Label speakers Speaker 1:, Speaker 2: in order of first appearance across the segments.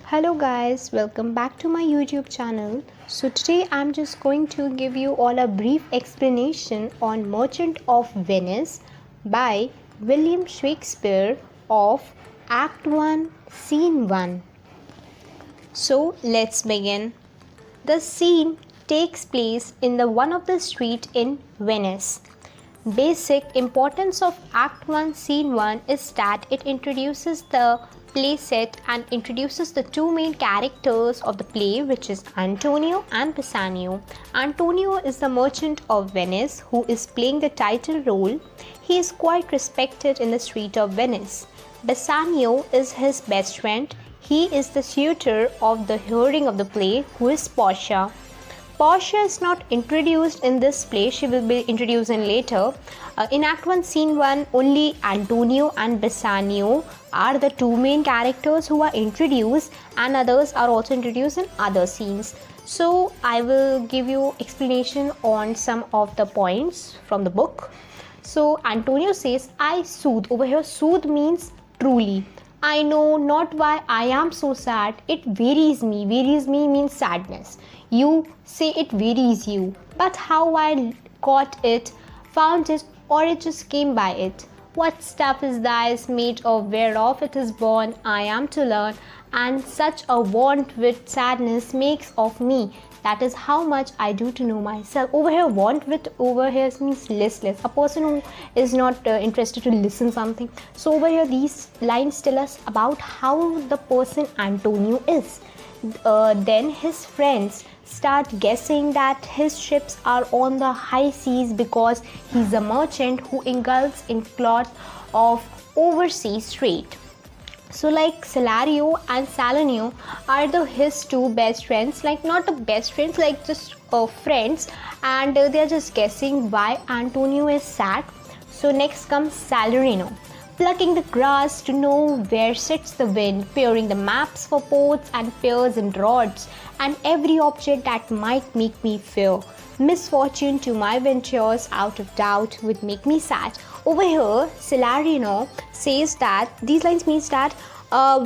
Speaker 1: Hello guys, welcome back to my YouTube channel. So today I'm just going to give you all a brief explanation on Merchant of Venice by William Shakespeare of Act 1, Scene 1. So let's begin. The scene takes place in the one of the street in Venice. Basic importance of Act 1 Scene 1 is that it introduces the play set and introduces the two main characters of the play, which is Antonio and Bassanio. Antonio is the merchant of Venice who is playing the title role. He is quite respected in the street of Venice. Bassanio is his best friend. He is the suitor of the heroine of the play, who is Portia. Portia is not introduced in this play, she will be introduced in later. In Act 1 Scene 1, only Antonio and Bassanio are the two main characters who are introduced, and others are also introduced in other scenes. So I will give you explanation on some of the points from the book. So Antonio says, I soothe. Over here, soothe means truly. I know not why I am so sad. It wearies me. Wearies me means sadness. You say it wearies you. But how I caught it, found it, or it just came by it. What stuff is this made of, whereof it is born, I am to learn, and such a want with sadness makes of me. That is how much I do to know myself. Over here, want with over here means listless. A person who is not interested to listen something. So over here, these lines tell us about how the person Antonio is. Then his friends start guessing that his ships are on the high seas because he's a merchant who engulfs in cloth of overseas trade. So like Salario and Salanio are his two best friends, like not the best friends, like just friends, and they are just guessing why Antonio is sad. So next comes Salarino, plucking the grass to know where sits the wind, peering the maps for ports and piers and rods, and every object that might make me fear. Misfortune to my ventures out of doubt would make me sad. Over here, Salarino says that these lines means that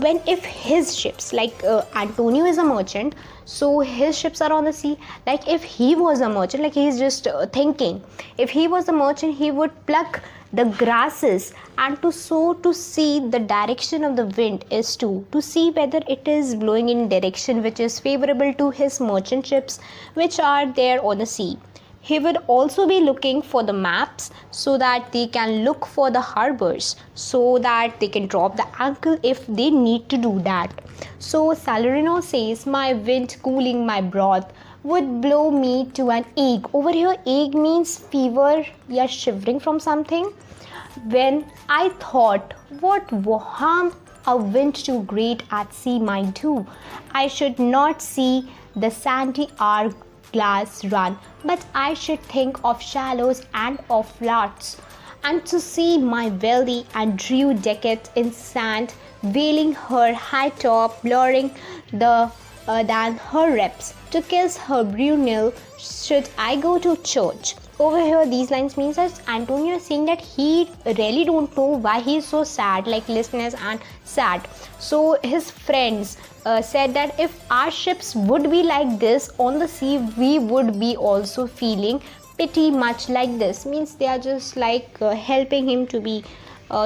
Speaker 1: when if his ships, like Antonio is a merchant, so his ships are on the sea. Like if he was a merchant, like he's just thinking, if he was a merchant, he would pluck the grasses and to see the direction of the wind is to see whether it is blowing in direction which is favorable to his merchant ships which are there on the sea. He would also be looking for the maps so that they can look for the harbors, so that they can drop the anchor if they need to do that. So Salarino says, my wind cooling my broth would blow me to an ague. Over here, ague means fever, you are shivering from something. When I thought, what harm a wind too great at sea might do, I should not see the sandy hourglass run, but I should think of shallows and of floods, and to see my wealthy and drew decade in sand, veiling her high top, blurring than her reps, to kiss her brunel, should I go to church. Over here, these lines means that Antonio is saying that he really don't know why he is so sad, like listless and sad. So his friends said that if our ships would be like this on the sea, we would be also feeling pity much like this. Means they are just like helping him to be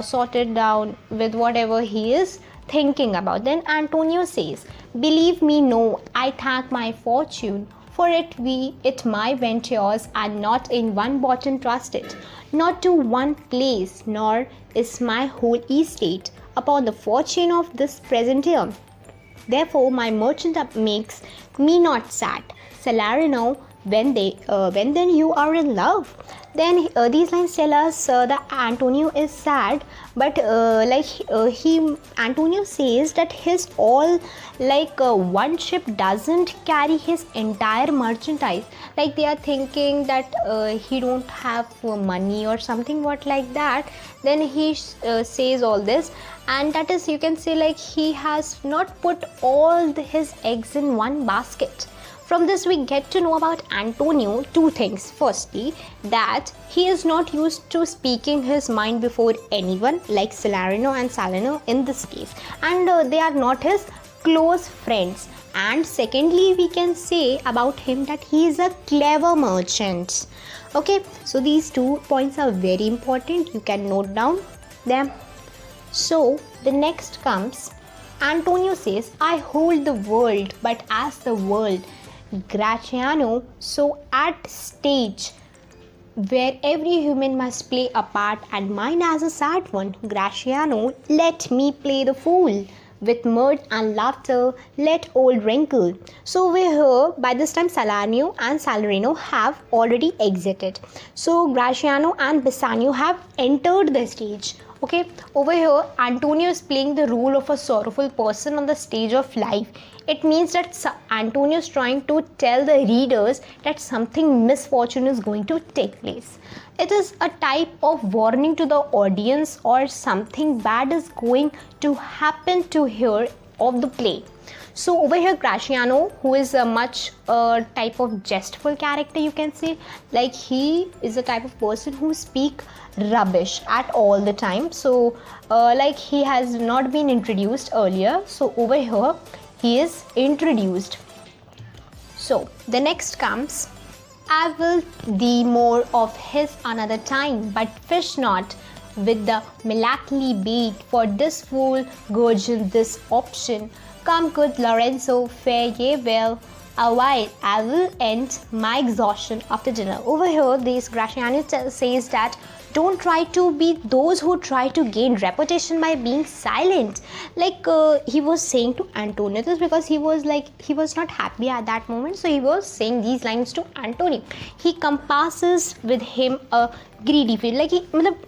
Speaker 1: sorted down with whatever he is thinking about. Then Antonio says, believe me, no, I thank my fortune, for it my ventures and not in one bottom trusted, not to one place, nor is my whole estate upon the fortune of this present year. Therefore my merchant makes me not sad. Salarino, when then you are in love. Then these lines tell us that Antonio is sad, but Antonio says that his all one ship doesn't carry his entire merchandise. Like they are thinking that he don't have money or something what like that. Then he says all this, and that is, you can say, like he has not put all his eggs in one basket. From this we get to know about Antonio two things. Firstly, that he is not used to speaking his mind before anyone, like Salarino and Salino in this case, and they are not his close friends. And secondly, we can say about him that he is a clever merchant. Okay, so these 2 points are very important. You can note down them. So the next comes, Antonio says, I hold the world, but as the world. Graciano, so at stage where every human must play a part and mine as a sad one. Graciano, let me play the fool. With mirth and laughter, let old wrinkle. So we here, by this time Salarino and Salarino have already exited. So Graciano and Bassanio have entered the stage. Okay, over here Antonio is playing the role of a sorrowful person on the stage of life. It means that Antonio is trying to tell the readers that something misfortune is going to take place. It is a type of warning to the audience or something bad is going to happen to her of the play. So over here Graciano, who is a much type of jestful character, you can say, like he is a type of person who speak rubbish at all the time. So like he has not been introduced earlier. So over here he is introduced. So the next comes, I will thee more of his another time, but fish not with the melancholy bait for this fool gurgeon this option. Come, good Lorenzo, fare ye well. A while I will end my exhaustion after dinner. Over here, this Graciano says that don't try to be those who try to gain reputation by being silent. Like he was saying to Antonio this because he was not happy at that moment. So he was saying these lines to Antonio. He compasses with him a greedy fish.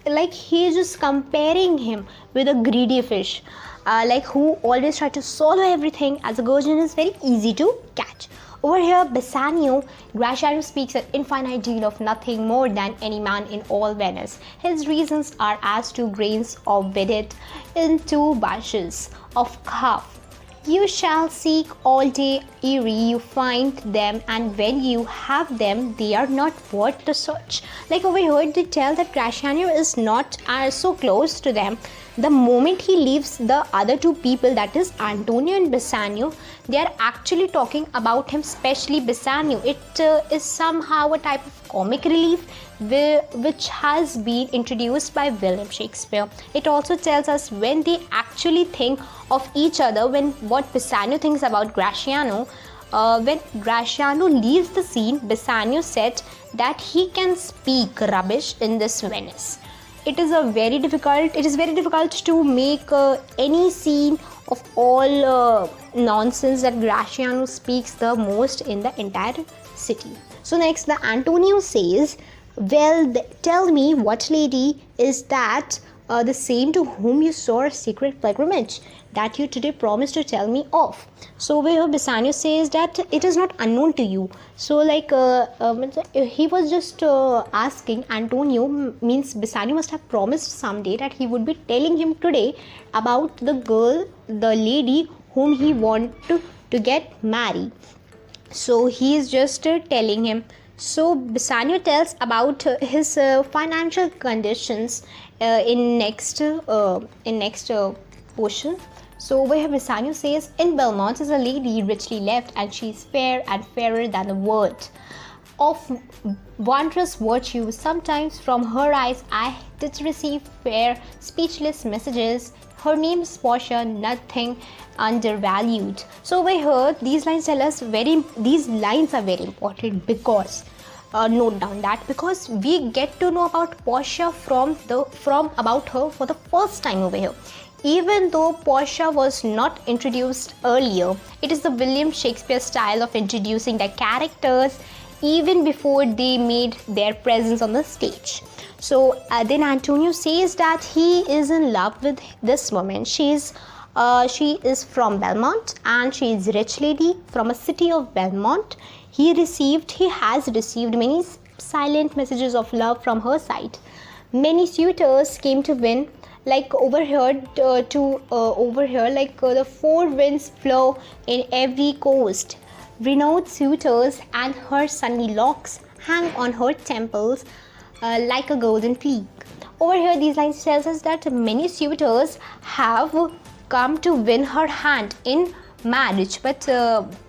Speaker 1: Like he is just comparing him with a greedy fish. Like who always try to swallow everything, as a gurgeon is very easy to catch. Over here, Bassanio, Graciano speaks an infinite deal of nothing more than any man in all Venice. His reasons are as 2 grains of wheat in 2 bunches of calf. You shall seek all day ere you find them, and when you have them, they are not worth the search. Like over here, they tell that Graciano is not so close to them. The moment he leaves the other 2 people, that is Antonio and Bassanio, they are actually talking about him, especially Bassanio. It is somehow a type of comic relief which has been introduced by William Shakespeare. It also tells us when they actually think of each other, when what Bassanio thinks about Graciano. When Graciano leaves the scene, Bassanio said that he can speak rubbish in this Venice. It is very difficult to make any scene of all nonsense that Graciano speaks the most in the entire city. So next, the Antonio says, well, tell me, what lady is that the same to whom you saw a secret pilgrimage that you today promised to tell me of? So where Bassanio says that it is not unknown to you. So like he was just asking Antonio, means Bassanio must have promised someday that he would be telling him today about the girl, the lady whom he wanted to get married. So he is just telling him. So Bassanio tells about his financial conditions in next portion. So over here Bassanio says, in Belmont is a lady richly left, and she is fair and fairer than the world. Of wondrous virtue, sometimes from her eyes I did receive fair speechless messages. Her name is Portia, nothing undervalued. So over here these lines tell us these lines are very important because note down that, because we get to know about Portia from about her for the first time over here. Even though Portia was not introduced earlier, it is the William Shakespeare style of introducing the characters even before they made their presence on the stage. So then Antonio says that he is in love with this woman. She is from Belmont, and she is a rich lady from a city of Belmont. He has received many silent messages of love from her side. Many suitors came to win. Like over here, the 4 winds flow in every coast. Renowned suitors, and her sunny locks hang on her temples like a golden peak. Over here, these lines tells us that many suitors have come to win her hand in marriage, but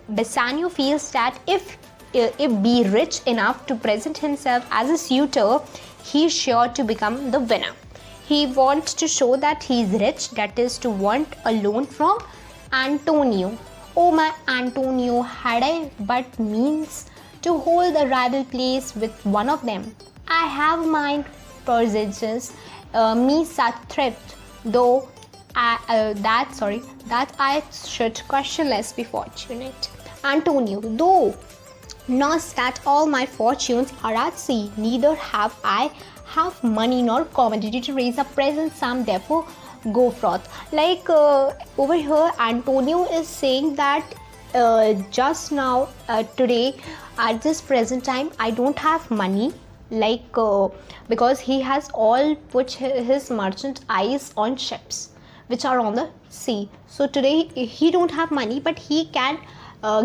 Speaker 1: Bassanio feels that if be rich enough to present himself as a suitor, he is sure to become the winner. He wants to show that he is rich, that is to want a loan from Antonio. Oh my Antonio, had I but means to hold the rival place with one of them, I have mine presages me such thrift, though that I should questionless be fortunate. Antonio, though knows that all my fortunes are at sea, neither have I have money nor commodity to raise a present sum, therefore go forth. Like over here, Antonio is saying that just now, today, at this present time, I don't have money. Like because he has all put his merchant eyes on ships which are on the sea. So today he don't have money, but he can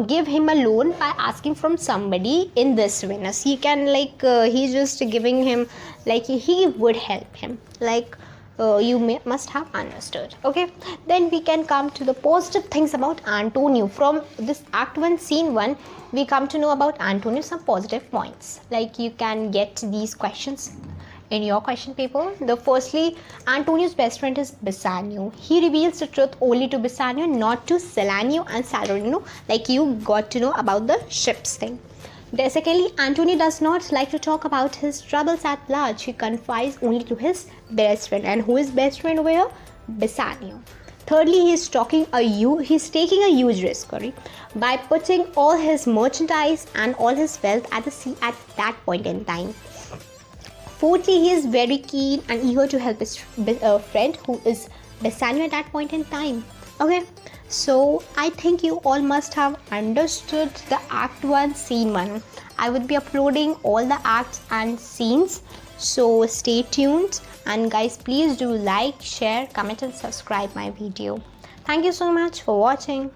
Speaker 1: give him a loan by asking from somebody in this Venice. He can like he's just giving him, like he would help him, like must have understood. Okay, then we can come to the positive things about Antonio. From this act 1 scene 1, we come to know about Antonio some positive points, like you can get these questions in your question paper. The firstly, Antonio's best friend is Bassanio. He reveals the truth only to Bassanio, not to Salanio and Salarino, like you got to know about the ships thing. Secondly, Antonio does not like to talk about his troubles at large. He confides only to his best friend. And who is best friend over here? Bassanio. Thirdly, he's taking a huge risk, by putting all his merchandise and all his wealth at the sea at that point in time. Fourthly, he is very keen and eager to help his friend, who is Bassanio at that point in time. Okay, so I think you all must have understood the Act 1 Scene 1. I would be uploading all the acts and scenes, so stay tuned, and guys, please do like, share, comment and subscribe my video. Thank you so much for watching.